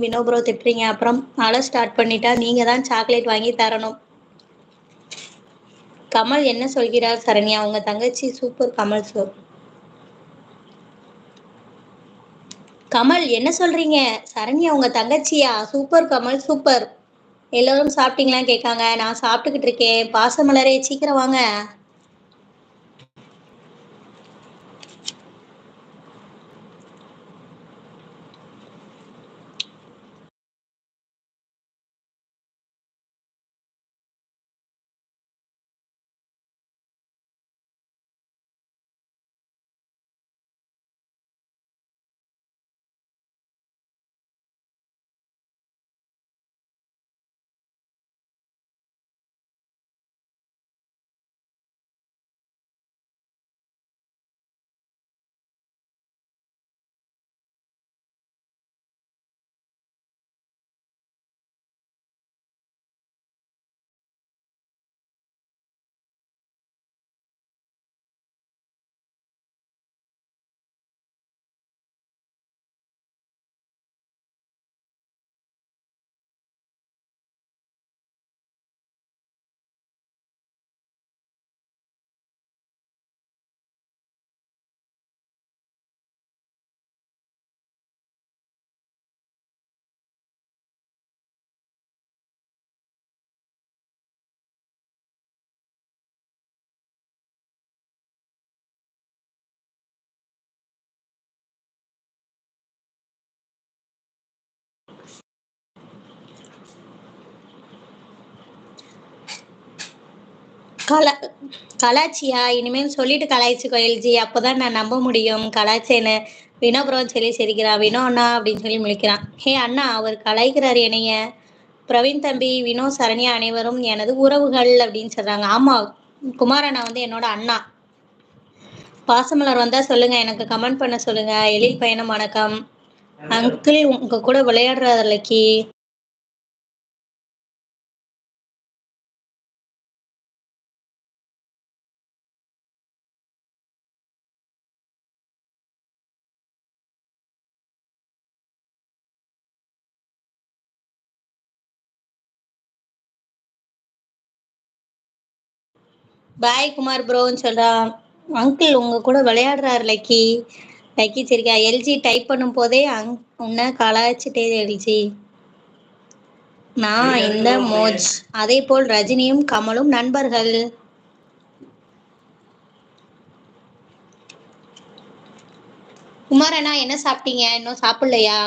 Vino bro திட்டுறீங்க. அப்புறம் அழ start பண்ணிட்டா நீங்க தான் சாக்லேட் வாங்கி தரணும். கமல் என்ன சொல்கிறார் சரண்யா? உங்க தங்கச்சி சூப்பர் கமல் சார். கமல் என்ன சொல்றீங்க? சரண்யா உங்க தங்கச்சியா? Super Kamal super. எல்லாரும் சாப்பிட்டீங்களான்னு கேட்காங்க. நான் சாப்பிட்டுக்கிட்டு இருக்கேன். பாசமலரே சீக்கிரம் வாங்க. கலாச்சியா? இனிமேல் சொல்லிட்டு கலாய்ச்சிக்கோ எல்ஜி. அப்போதான் நான் நம்ப முடியும் கலாச்சேன்னு. வினோபுரம் சொல்லி சிரிக்கிறான். வினோ அண்ணா அப்படின்னு சொல்லி முழிக்கிறான். ஹே அண்ணா, அவர் கலாய்க்கிறார் என்னைய. பிரவீன் தம்பி, வினோ, சரண்யா அனைவரும் எனது உறவுகள் அப்படின்னு சொல்றாங்க. ஆமா, குமார் அண்ணா வந்து என்னோட அண்ணா. பாசமலர் வந்தா சொல்லுங்க, எனக்கு கமெண்ட் பண்ண சொல்லுங்க. எழில் பயணம் வணக்கம். அங்கிள் உங்க கூட விளையாடுறாரு லக்கி. பாய் குமார் ப்ரோன்னு சொல்றான். அங்கிள் உங்க கூட விளையாடுறாரு லக்கி. லக்கி சரிக்கா. எல்ஜி டைப் பண்ணும் போதே உன்னை கலாய்ச்சிட்டே எல்ஜி. நான் இந்த மோஜ். அதே போல் ரஜினியும் கமலும் நண்பர்கள். குமாரண்ணா என்ன சாப்பிட்டீங்க? இன்னும் சாப்பிடலையா?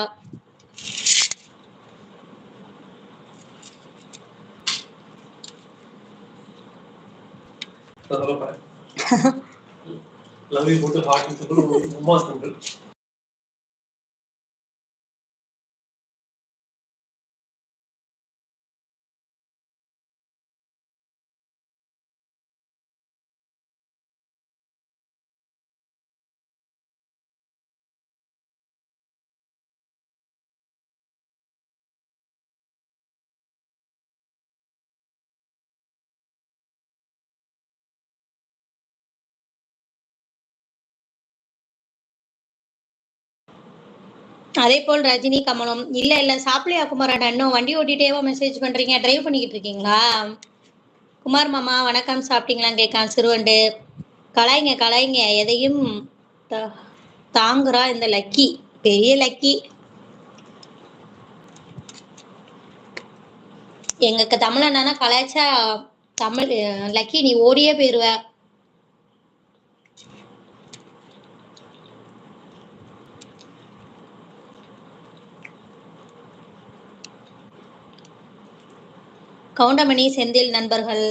அதே போல் ரஜினி கமலும். இல்ல சாப்பிடலையா குமாரண்ணா? இன்னும் வண்டி ஓட்டிட்டேவா மெசேஜ் பண்றீங்க? டிரைவ் பண்ணிக்கிட்டு இருக்கீங்களா? குமார் மாமா வணக்கம், சாப்பிட்டீங்களான்னு கேட்கான் சிறுவண்டு. கலாய்ங்க கலாய்ங்க, எதையும் தாங்குறா இந்த லக்கி. பெரிய லக்கி. எங்க தமிழ் அண்ணா கலாய்ச்சா தமிழ் லக்கி நீ ஓடியே போயிருவ. கவுண்டமணி செந்தில் நண்பர்கள்.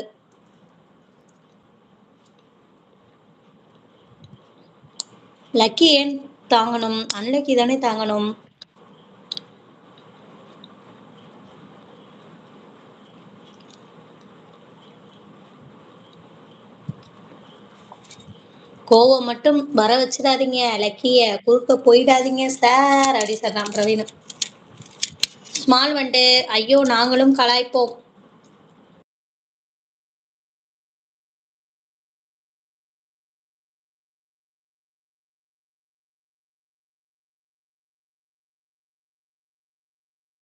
லக்கி ஏன் தாங்கணும்? அன்லக்கி தானே தாங்கணும். கோவம் மட்டும் வர வச்சிடாதீங்க லக்கிய. குறுக்க போயிடாதீங்க சார் அப்படி சொல்றான் பிரவீன். ஸ்மால் வந்துட்டு ஐயோ நாங்களும் கலாய்ப்போம்.